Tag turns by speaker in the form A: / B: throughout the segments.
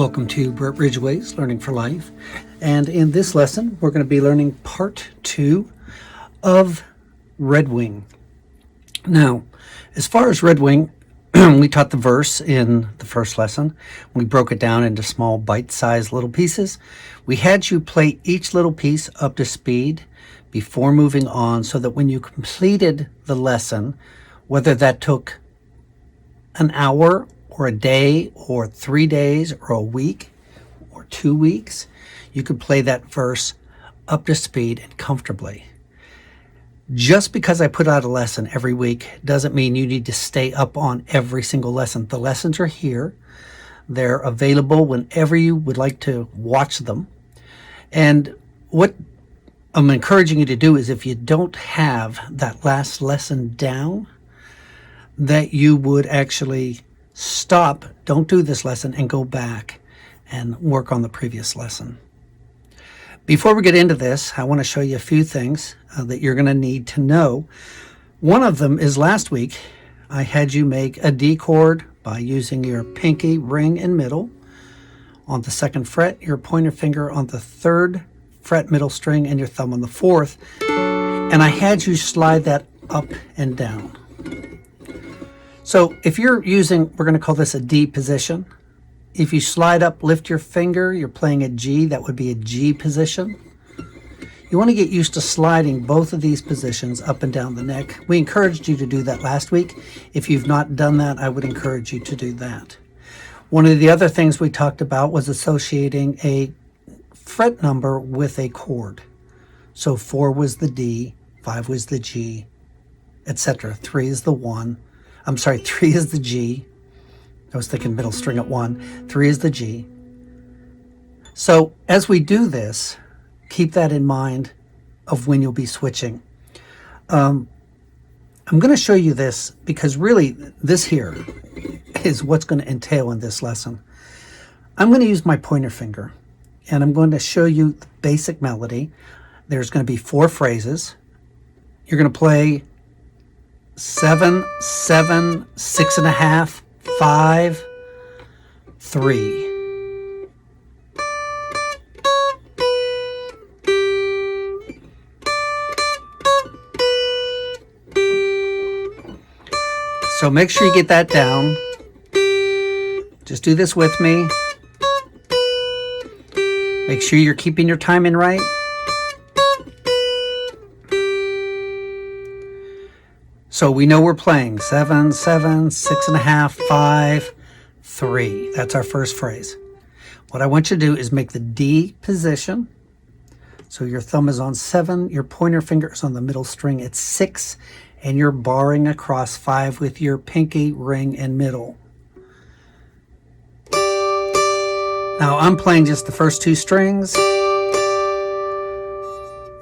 A: Welcome to Brett Ridgway's Learning for Life. And in this lesson, we're going to be learning part 2 of Redwing. Now, as far as Redwing, we taught the verse in the first lesson. We broke it down into small bite-sized little pieces. We had you play each little piece up to speed before moving on so that when you completed the lesson, whether that took an hour or a day or 3 days or a week or 2 weeks, you could play that verse up to speed and comfortably. Just because I put out a lesson every week doesn't mean you need to stay up on every single lesson. The lessons are here. They're available whenever you would like to watch them. And what I'm encouraging you to do is, if you don't have that last lesson down, that you would actually stop, don't do this lesson, and go back and work on the previous lesson. Before we get into this, I want to show you a few things that you're going to need to know. One of them is last week I had you make a D chord by using your pinky, ring, and middle on the 2nd fret, your pointer finger on the 3rd fret middle string, and your thumb on the 4th. And I had you slide that up and down. So if you're using, we're going to call this a D position. If you slide up, lift your finger, you're playing a G, that would be a G position. You want to get used to sliding both of these positions up and down the neck. We encouraged you to do that last week. If you've not done that, I would encourage you to do that. One of the other things we talked about was associating a fret number with a chord. So 4 was the D, 5 was the G, etc. 3 is the 1. 3 is the G. I was thinking middle string at 1. 3 is the G. So as we do this, keep that in mind of when you'll be switching. I'm going to show you this because really this here is what's going to entail in this lesson. I'm going to use my pointer finger and I'm going to show you the basic melody. There's going to be 4 phrases. You're going to play 7, 7, 6.5, 5, 3. So make sure you get that down. Just do this with me. Make sure you're keeping your timing right. So we know we're playing 7, 7, 6.5, 5, 3. That's our first phrase. What I want you to do is make the D position. So your thumb is on 7, your pointer finger is on the middle string at 6, and you're barring across 5 with your pinky, ring, and middle. Now I'm playing just the first 2 strings.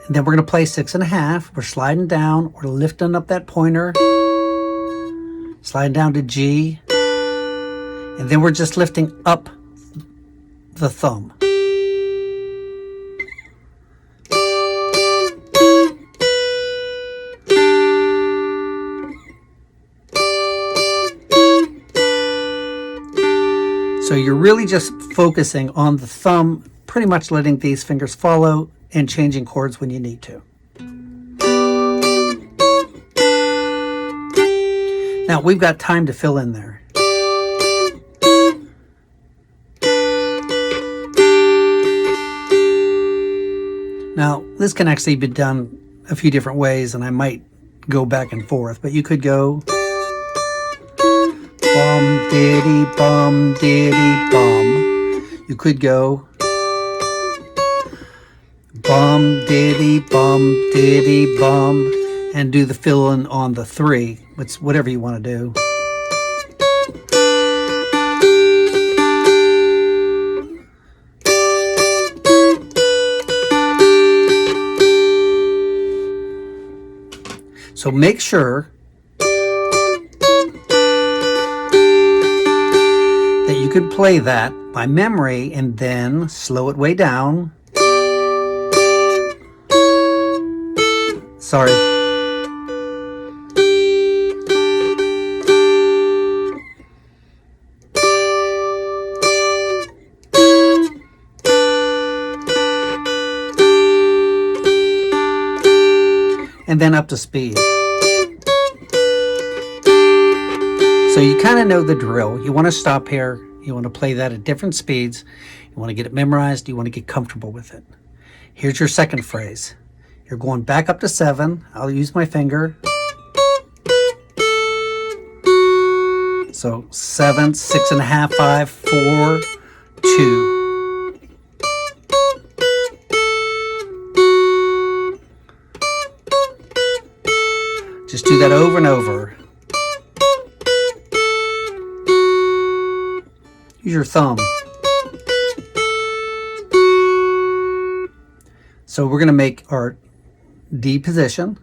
A: And then we're going to play 6.5. We're sliding down. We're lifting up that pointer. Sliding down to G. And then we're just lifting up the thumb. So you're really just focusing on the thumb, pretty much letting these fingers follow and changing chords when you need to. Now we've got time to fill in there. Now this can actually be done a few different ways, and I might go back and forth, but you could go bum diddy bum diddy bum. You could go bum diddy bum, and do the fill in on the 3. It's whatever you want to do. So make sure that you could play that by memory and then slow it way down. Sorry. and then up to speed. So you kind of know the drill. You want to stop here. You want to play that at different speeds. You want to get it memorized. You want to get comfortable with it. Here's your second phrase. You're going back up to 7. I'll use my finger. So 7, 6.5, 5, 4, 2. Just do that over and over. Use your thumb. So we're going to make our D position.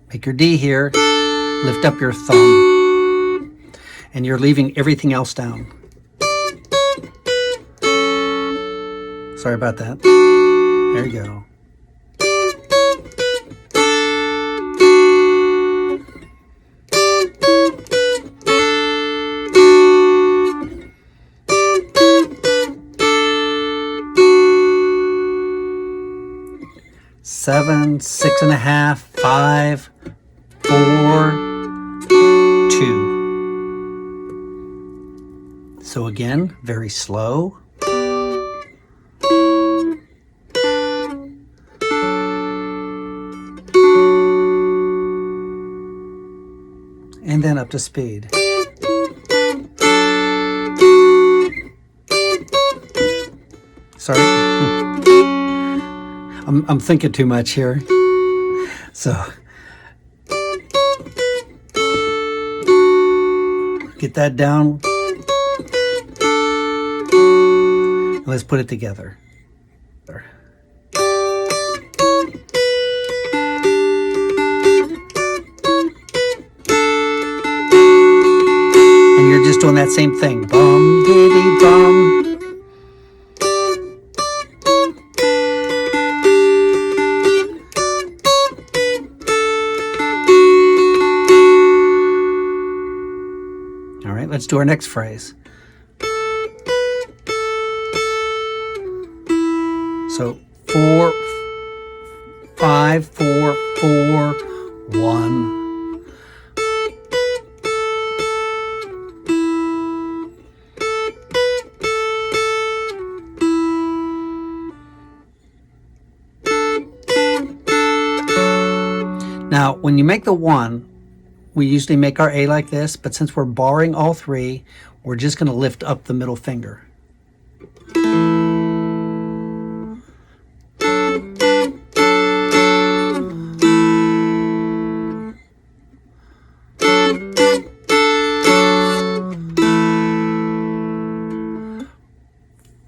A: Make your D here. Lift up your thumb. And you're leaving everything else down. Sorry about that. There you go. Seven, 6.5, 5, 4, 2. So again, very slow. And then up to speed. Sorry. I'm thinking too much here. So get that down. Let's put it together. And you're just doing that same thing. Bum, diddy, bum. Let's do our next phrase. So 4, 5, 4, 4, 1. Now, when you make the 1, we usually make our A like this, but since we're barring all 3, we're just going to lift up the middle finger.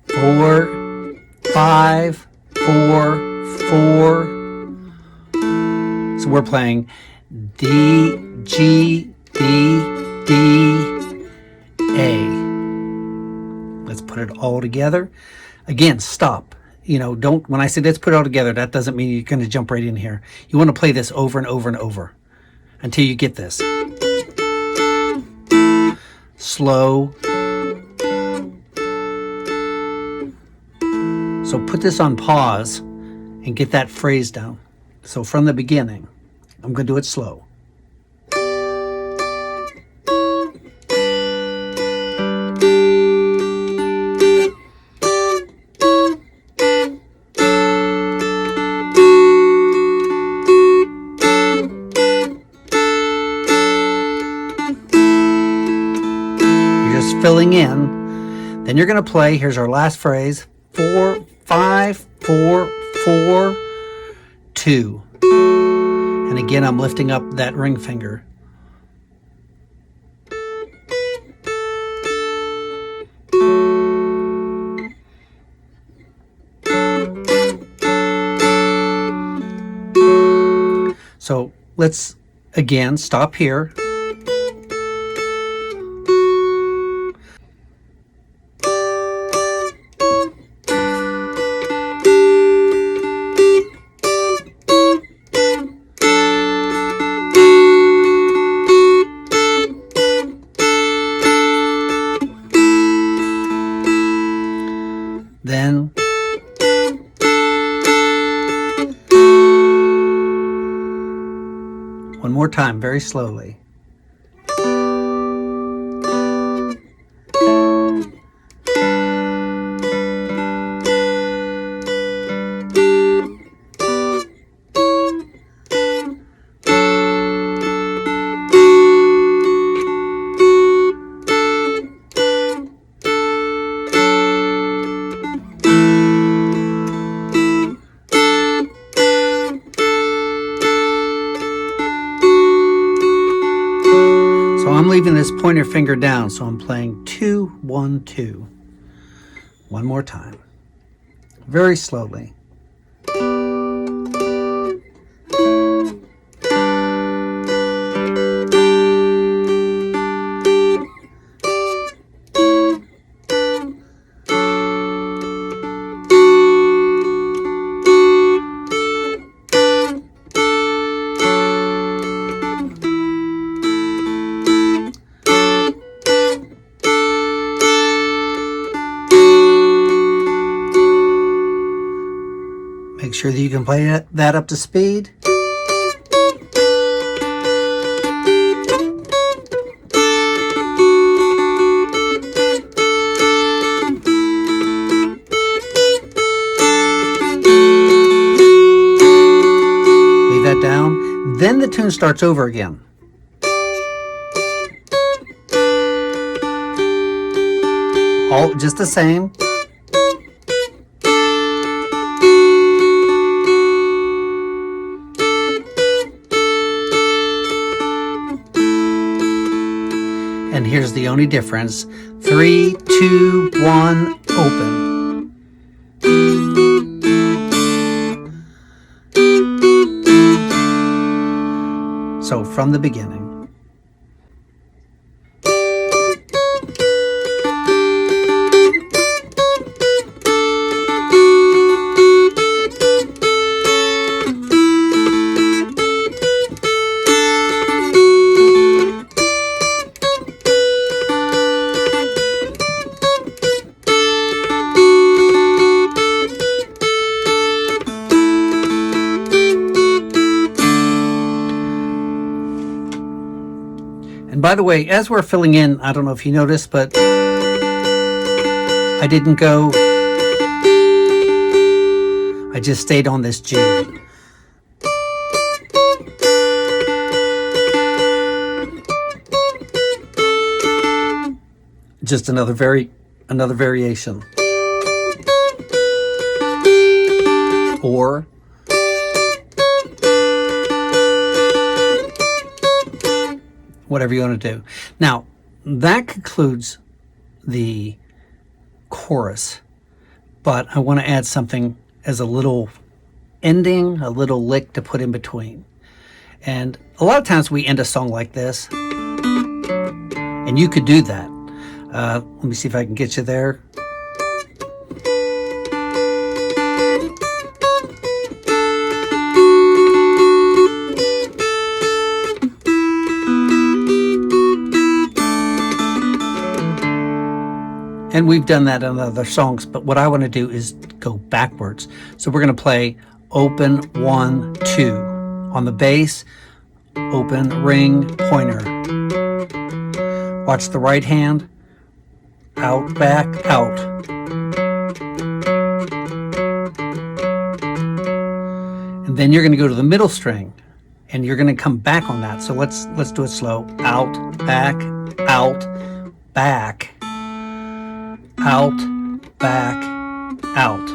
A: Four, 5, 4, 4. So we're playing D, G, D, D, A. Let's put it all together. Again, stop. Don't, when I say let's put it all together, that doesn't mean you're going to jump right in here. You want to play this over and over and over until you get this. Slow. So put this on pause and get that phrase down. So from the beginning, I'm going to do it slow. Filling in. Then you're going to play, here's our last phrase, 4, 5, 4, 4, 2. And again, I'm lifting up that ring finger. So let's again stop here. Then One more time, very slowly. So I'm leaving this pointer finger down, so I'm playing 2, 1, 2. One more time, very slowly. Make sure that you can play that up to speed. Leave that down. Then the tune starts over again. All just the same. And here's the only difference. 3, 2, 1, open. So from the beginning. And by the way, as we're filling in, I don't know if you noticed, but I didn't go. I just stayed on this G. Just another variation. Or whatever you want to do. Now, that concludes the chorus, but I want to add something as a little ending, a little lick to put in between. And a lot of times we end a song like this, and you could do that. Let me see if I can get you there. And we've done that in other songs, but what I want to do is go backwards. So we're going to play open, 1, 2. On the bass, open, ring, pointer. Watch the right hand. Out, back, out. And then you're going to go to the middle string, and you're going to come back on that. So let's do it slow. Out, back, out, back. Out, back, out.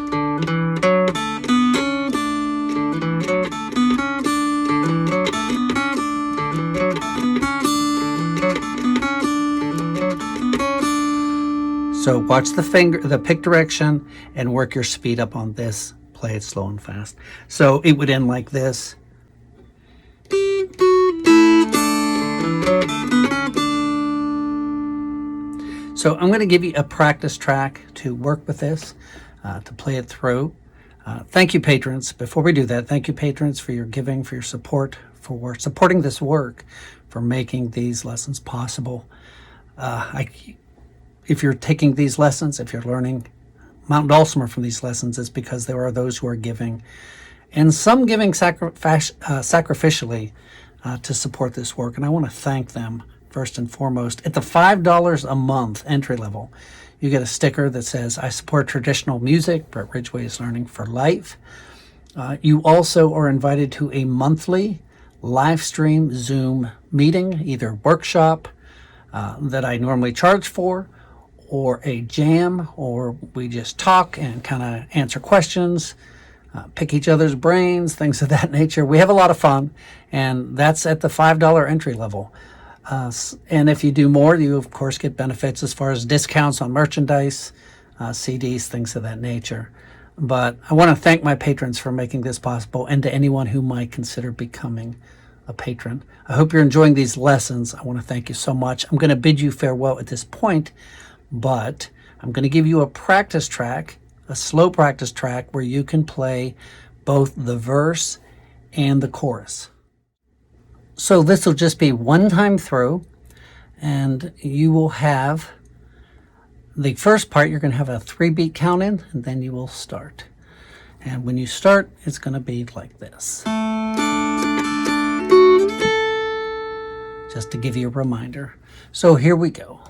A: So watch the pick direction, and work your speed up on this. Play it slow and fast. So it would end like this. So I'm going to give you a practice track to work with this, to play it through. Thank you, patrons. Before we do that, thank you, patrons, for your giving, for your support, for supporting this work, for making these lessons possible. If you're taking these lessons, if you're learning Mount Dulcimer from these lessons, it's because there are those who are giving, and some giving sacrificially. to support this work, and I want to thank them first and foremost. At the $5 a month entry level, you get a sticker that says, I support traditional music, Brett Ridgway is learning for life. You also are invited to a monthly live stream Zoom meeting, either workshop that I normally charge for, or a jam, or we just talk and kind of answer questions, pick each other's brains, things of that nature. We have a lot of fun, and that's at the $5 entry level. And if you do more, you of course get benefits as far as discounts on merchandise, CDs, things of that nature. But I want to thank my patrons for making this possible, and to anyone who might consider becoming a patron. I hope you're enjoying these lessons. I want to thank you so much. I'm going to bid you farewell at this point, but I'm going to give you a practice track, a slow practice track where you can play both the verse and the chorus. So this will just be one time through, and you will have the first part. You're going to have a 3-beat count in, and then you will start. And when you start, it's going to be like this. Just to give you a reminder. So here we go.